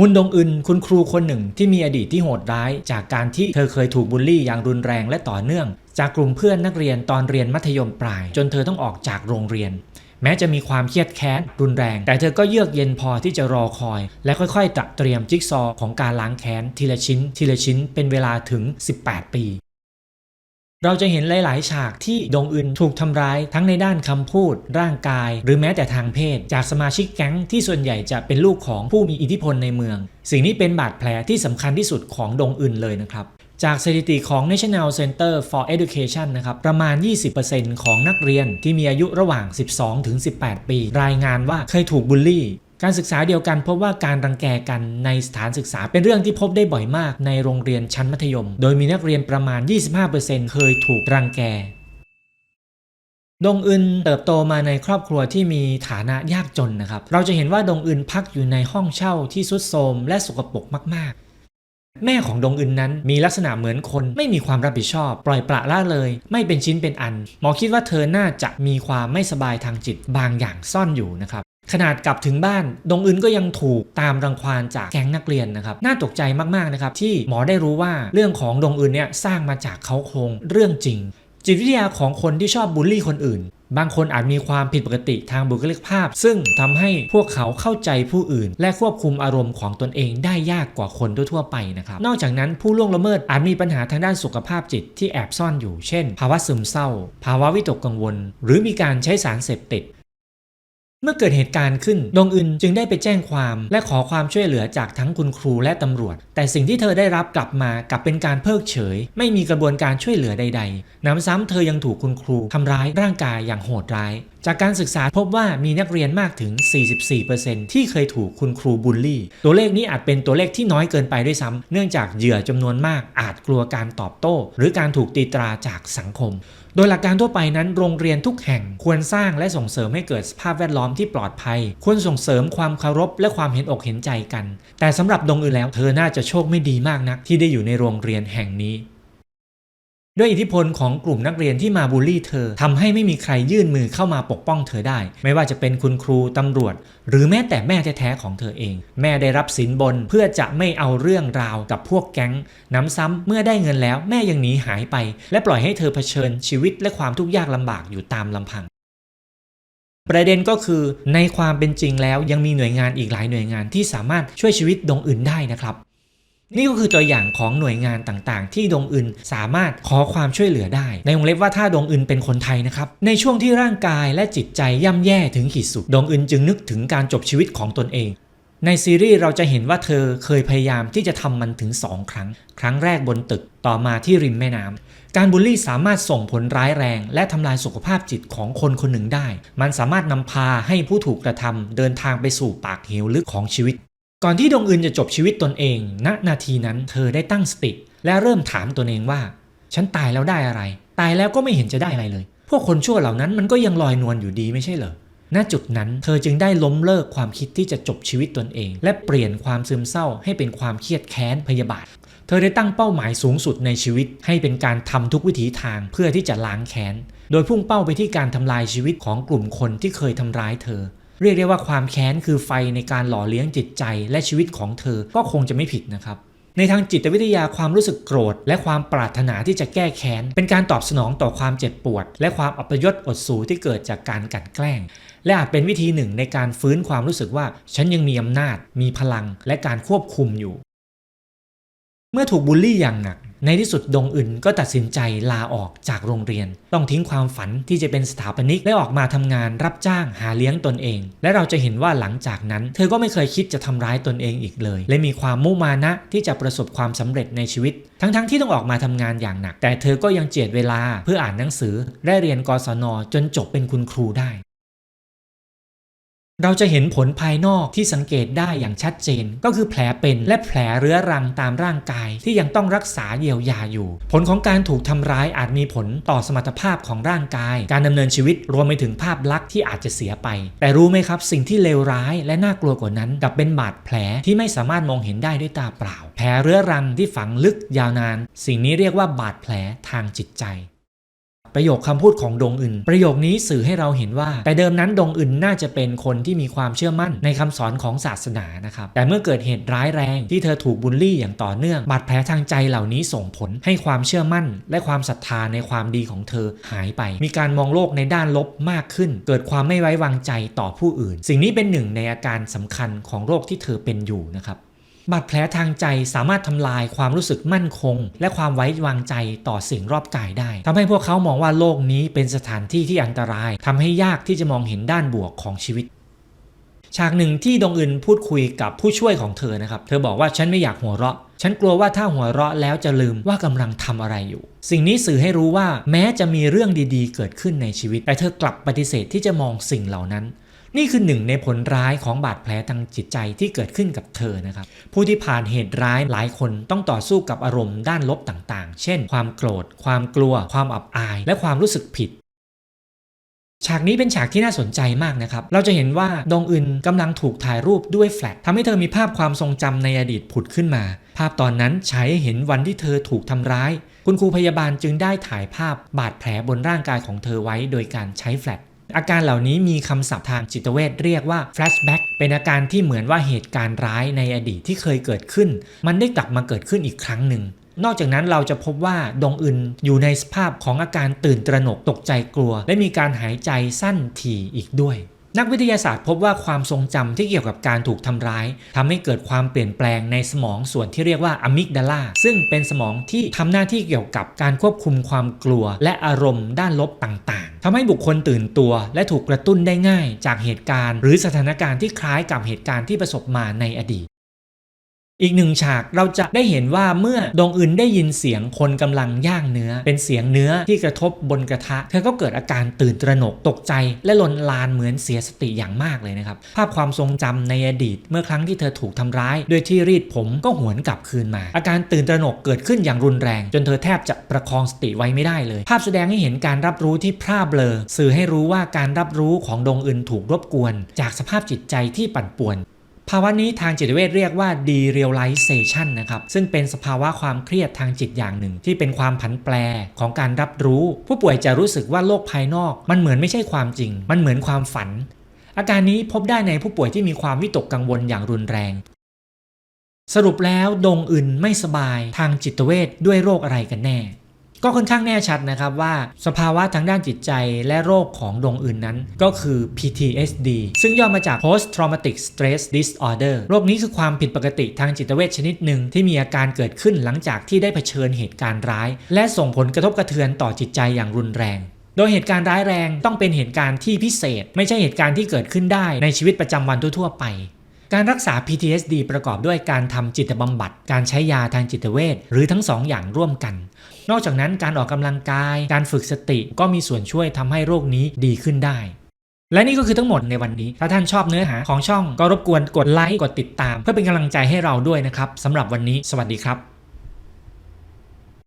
มุนดงอึนคุณครูคนหนึ่งที่มีอดีตที่โหดร้ายจากการที่เธอเคยถูกบูลลี่อย่างรุนแรงและต่อเนื่องจากกลุ่มเพื่อนนักเรียนตอนเรียนมัธยมปลายจนเธอต้องออกจากโรงเรียนแม้จะมีความเครียดแค้นรุนแรงแต่เธอก็เยือกเย็นพอที่จะรอคอยและค่อยๆเตรียมจิ๊กซอว์ของการล้างแค้นทีละชิ้นเป็นเวลาถึง18 ปีเราจะเห็นหลายๆฉากที่ดงอึนถูกทำร้ายทั้งในด้านคำพูดร่างกายหรือแม้แต่ทางเพศจากสมาชิกแก๊งที่ส่วนใหญ่จะเป็นลูกของผู้มีอิทธิพลในเมืองสิ่งนี้เป็นบาดแผลที่สำคัญที่สุดของดงอึนเลยนะครับจากสถิติของ National Center for Education นะครับประมาณ 20% ของนักเรียนที่มีอายุระหว่าง 12-18 ปีรายงานว่าเคยถูกบูลลี่การศึกษาเดียวกันพบว่าการรังแกกันในสถานศึกษาเป็นเรื่องที่พบได้บ่อยมากในโรงเรียนชั้นมัธยมโดยมีนักเรียนประมาณ 25% เคยถูกรังแกดงอึนเติบโตมาในครอบครัวที่มีฐานะยากจนนะครับเราจะเห็นว่าดงอึนพักอยู่ในห้องเช่าที่ทรุดโทรมและสกปรกมากๆแม่ของดงอึนนั้นมีลักษณะเหมือนคนไม่มีความรับผิดชอบปล่อยปละละเลยไม่เป็นชิ้นเป็นอันหมอคิดว่าเธอน่าจะมีความไม่สบายทางจิตบางอย่างซ่อนอยู่นะครับขนาดกลับถึงบ้านดงอึนก็ยังถูกตามรังควานจากแก๊งนักเรียนนะครับน่าตกใจมากๆนะครับที่หมอได้รู้ว่าเรื่องของดงอึนเนี่ยสร้างมาจากเขาโครงเรื่องจริงจิตวิทยาของคนที่ชอบบูลลี่คนอื่นบางคนอาจมีความผิดปกติทางบุคลิกภาพซึ่งทำให้พวกเขาเข้าใจผู้อื่นและควบคุมอารมณ์ของตนเองได้ยากกว่าคนทั่วไปนะครับนอกจากนั้นผู้ล่วงละเมิดอาจมีปัญหาทางด้านสุขภาพจิตที่แอบซ่อนอยู่เช่นภาวะซึมเศร้าภาวะวิตกกังวลหรือมีการใช้สารเสพติดเมื่อเกิดเหตุการณ์ขึ้นดงอึนจึงได้ไปแจ้งความและขอความช่วยเหลือจากทั้งคุณครูและตำรวจแต่สิ่งที่เธอได้รับกลับมากลับเป็นการเพิกเฉยไม่มีกระบวนการช่วยเหลือใดๆน้ำซ้ำเธอยังถูกคุณครูทำร้ายร่างกายอย่างโหดร้ายจากการศึกษาพบว่ามีนักเรียนมากถึง 44% ที่เคยถูกคุณครูบูลลี่ตัวเลขนี้อาจเป็นตัวเลขที่น้อยเกินไปด้วยซ้ำเนื่องจากเหยื่อจำนวนมากอาจกลัวการตอบโต้หรือการถูกตีตราจากสังคมโดยหลักการทั่วไปนั้นโรงเรียนทุกแห่งควรสร้างและส่งเสริมให้เกิดสภาพแวดล้อมที่ปลอดภัยควรส่งเสริมความเคารพและความเห็นอกเห็นใจกันแต่สำหรับดงอึนแล้วเธอน่าจะโชคไม่ดีมากนักที่ได้อยู่ในโรงเรียนแห่งนี้ด้วยอิทธิพลของกลุ่มนักเรียนที่มาบูลลี่เธอทำให้ไม่มีใครยื่นมือเข้ามาปกป้องเธอได้ไม่ว่าจะเป็นคุณครูตำรวจหรือแม้แต่แม่แท้ๆของเธอเองแม่ได้รับสินบนเพื่อจะไม่เอาเรื่องราวกับพวกแก๊งน้ำซ้ำเมื่อได้เงินแล้วแม่ยังหนีหายไปและปล่อยให้เธอเผชิญชีวิตและความทุกข์ยากลำบากอยู่ตามลำพังประเด็นก็คือในความเป็นจริงแล้วยังมีหน่วยงานอีกหลายหน่วยงานที่สามารถช่วยชีวิตดงอึนได้นะครับนี่ก็คือตัวอย่างของหน่วยงานต่างๆที่ดงอึนสามารถขอความช่วยเหลือได้ในวงเล็บว่าถ้าดงอึนเป็นคนไทยนะครับในช่วงที่ร่างกายและจิตใจย่ำแย่ถึงขีดสุดดงอึนจึงนึกถึงการจบชีวิตของตนเองในซีรีส์เราจะเห็นว่าเธอเคยพยายามที่จะทำมันถึง2 ครั้งครั้งแรกบนตึกต่อมาที่ริมแม่น้ำการบูลลี่สามารถส่งผลร้ายแรงและทำลายสุขภาพจิตของคนคนหนึ่งได้มันสามารถนำพาให้ผู้ถูกกระทำเดินทางไปสู่ปากเหวลึกของชีวิตก่อนที่ดงอึนจะจบชีวิตตนเองณนาทีนั้นเธอได้ตั้งสติและเริ่มถามตนเองว่าฉันตายแล้วได้อะไรตายแล้วก็ไม่เห็นจะได้อะไรเลยพวกคนชั่วเหล่านั้นมันก็ยังลอยนวลอยู่ดีไม่ใช่เหรอณจุดนั้นเธอจึงได้ล้มเลิกความคิดที่จะจบชีวิตตนเองและเปลี่ยนความซึมเศร้าให้เป็นความเครียดแค้นพยาบาทเธอได้ตั้งเป้าหมายสูงสุดในชีวิตให้เป็นการทำทุกวิถีทางเพื่อที่จะล้างแค้นโดยพุ่งเป้าไปที่การทำลายชีวิตของกลุ่มคนที่เคยทำร้ายเธอเรียกได้ว่าความแค้นคือไฟในการหล่อเลี้ยงจิตใจและชีวิตของเธอก็คงจะไม่ผิดนะครับในทางจิตวิทยาความรู้สึกโกรธและความปรารถนาที่จะแก้แค้นเป็นการตอบสนองต่อความเจ็บปวดและความอัปยศอดสูที่เกิดจากการกลั่นแกล้งและอาจเป็นวิธีหนึ่งในการฟื้นความรู้สึกว่าฉันยังมีอำนาจมีพลังและการควบคุมอยู่เมื่อถูกบูลลี่อย่างหนักในที่สุดดงอึนก็ตัดสินใจลาออกจากโรงเรียนต้องทิ้งความฝันที่จะเป็นสถาปนิกและออกมาทำงานรับจ้างหาเลี้ยงตนเองและเราจะเห็นว่าหลังจากนั้นเธอก็ไม่เคยคิดจะทำร้ายตนเองอีกเลยและมีความมุ่งมานะที่จะประสบความสำเร็จในชีวิตทั้งที่ต้องออกมาทำงานอย่างหนักแต่เธอก็ยังเจียดเวลาเพื่ออ่านหนังสือและเรียนกศน.จนจบเป็นคุณครูได้เราจะเห็นผลภายนอกที่สังเกตได้อย่างชัดเจนก็คือแผลเป็นและแผลเรื้อรังตามร่างกายที่ยังต้องรักษาเยียวยาอยู่ผลของการถูกทำร้ายอาจมีผลต่อสมรรถภาพของร่างกายการดำเนินชีวิตรวมไปถึงภาพลักษณ์ที่อาจจะเสียไปแต่รู้ไหมครับสิ่งที่เลวร้ายและน่ากลัวกว่านั้นกลับเป็นบาดแผลที่ไม่สามารถมองเห็นได้ด้วยตาเปล่าแผลเรื้อรังที่ฝังลึกยาวนานสิ่งนี้เรียกว่าบาดแผลทางจิตใจ ประโยคคำพูดของดงอึนประโยคนี้สื่อให้เราเห็นว่าแต่เดิมนั้นดงอึนน่าจะเป็นคนที่มีความเชื่อมั่นในคำสอนของศาสนานะครับแต่เมื่อเกิดเหตุร้ายแรงที่เธอถูกบูลลี่อย่างต่อเนื่องบาดแผลทางใจเหล่านี้ส่งผลให้ความเชื่อมั่นและความศรัทธาในความดีของเธอหายไปมีการมองโลกในด้านลบมากขึ้นเกิดความไม่ไว้วางใจต่อผู้อื่นสิ่งนี้เป็นหนึ่งในอาการสำคัญของโรคที่เธอเป็นอยู่นะครับบาดแผลทางใจสามารถทำลายความรู้สึกมั่นคงและความไว้วางใจต่อสิ่งรอบกายได้ทำให้พวกเขามองว่าโลกนี้เป็นสถานที่ที่อันตรายทำให้ยากที่จะมองเห็นด้านบวกของชีวิตฉากหนึ่งที่ดงอึนพูดคุยกับผู้ช่วยของเธอนะครับเธอบอกว่าฉันไม่อยากหัวเราะฉันกลัวว่าถ้าหัวเราะแล้วจะลืมว่ากำลังทำอะไรอยู่สิ่งนี้สื่อให้รู้ว่าแม้จะมีเรื่องดีๆเกิดขึ้นในชีวิตแต่เธอกลับปฏิเสธที่จะมองสิ่งเหล่านั้นนี่คือหนึ่งในผลร้ายของบาดแผลทางจิตใจที่เกิดขึ้นกับเธอนะครับผู้ที่ผ่านเหตุร้ายหลายคนต้องต่อสู้กับอารมณ์ด้านลบต่างๆเช่นความโกรธความกลัวความอับอายและความรู้สึกผิดฉากนี้เป็นฉากที่น่าสนใจมากนะครับเราจะเห็นว่าดงอึนกำลังถูกถ่ายรูปด้วยแฟลชทำให้เธอมีภาพความทรงจำในอดีตผุดขึ้นมาภาพตอนนั้นฉายให้เห็นวันที่เธอถูกทำร้ายคุณครูพยาบาลจึงได้ถ่ายภาพบาดแผลบนร่างกายของเธอไว้โดยการใช้แฟลชอาการเหล่านี้มีคำศัพท์ทางจิตเวชเรียกว่า flashback เป็นอาการที่เหมือนว่าเหตุการณ์ร้ายในอดีตที่เคยเกิดขึ้นมันได้กลับมาเกิดขึ้นอีกครั้งหนึ่งนอกจากนั้นเราจะพบว่าดงอึนอยู่ในสภาพของอาการตื่นตระหนกตกใจกลัวและมีการหายใจสั้นถี่อีกด้วยนักวิทยาศาสตร์พบว่าความทรงจำที่เกี่ยวกับการถูกทำร้ายทำให้เกิดความเปลี่ยนแปลงในสมองส่วนที่เรียกว่าอะมิกดาลาซึ่งเป็นสมองที่ทำหน้าที่เกี่ยวกับการควบคุมความกลัวและอารมณ์ด้านลบต่างๆทำให้บุคคลตื่นตัวและถูกกระตุ้นได้ง่ายจากเหตุการณ์หรือสถานการณ์ที่คล้ายกับเหตุการณ์ที่ประสบมาในอดีตอีกหนึ่งฉากเราจะได้เห็นว่าเมื่อดงอึนได้ยินเสียงคนกำลังย่างเนื้อเป็นเสียงเนื้อที่กระทบบนกระทะเธอก็เกิดอาการตื่นตระหนกตกใจและลนลานเหมือนเสียสติอย่างมากเลยนะครับภาพความทรงจำในอดีตเมื่อครั้งที่เธอถูกทำร้ายโดยที่รีดผมก็หวนกลับคืนมาอาการตื่นตระหนกเกิดขึ้นอย่างรุนแรงจนเธอแทบจะประคองสติไว้ไม่ได้เลยภาพแสดงให้เห็นการรับรู้ที่พร่าเบลอสื่อให้รู้ว่าการรับรู้ของดงอึนถูกรบกวนจากสภาพจิตใจที่ปั่นป่วนภาวะนี้ทางจิตเวชเรียกว่า derealization นะครับซึ่งเป็นสภาวะความเครียดทางจิตอย่างหนึ่งที่เป็นความผันแปรของการรับรู้ผู้ป่วยจะรู้สึกว่าโลกภายนอกมันเหมือนไม่ใช่ความจริงมันเหมือนความฝันอาการนี้พบได้ในผู้ป่วยที่มีความวิตกกังวลอย่างรุนแรงสรุปแล้วดงอึนไม่สบายทางจิตเวชด้วยโรคอะไรกันแน่ก็ค่อนข้างแน่ชัดนะครับว่าสภาวะทางด้านจิตใจและโรคของดงอึนนั้นก็คือ PTSD ซึ่งย่อมาจาก Post Traumatic Stress Disorder โรคนี้คือความผิดปกติทางจิตเวชชนิดหนึ่งที่มีอาการเกิดขึ้นหลังจากที่ได้เผชิญเหตุการณ์ร้ายและส่งผลกระทบกระเทือนต่อจิตใจอย่างรุนแรงโดยเหตุการณ์ร้ายแรงต้องเป็นเหตุการณ์ที่พิเศษไม่ใช่เหตุการณ์ที่เกิดขึ้นได้ในชีวิตประจำวันทั่วๆไปการรักษา PTSD ประกอบด้วยการทำจิตบำบัดการใช้ยาทางจิตเวชหรือทั้งสองอย่างร่วมกันนอกจากนั้นการออกกำลังกายการฝึกสติก็มีส่วนช่วยทำให้โรคนี้ดีขึ้นได้และนี่ก็คือทั้งหมดในวันนี้ถ้าท่านชอบเนื้อหาของช่องก็รบกวนกดไลค์กดติดตามเพื่อเป็นกำลังใจให้เราด้วยนะครับสำหรับวันนี้สวัสดีครับ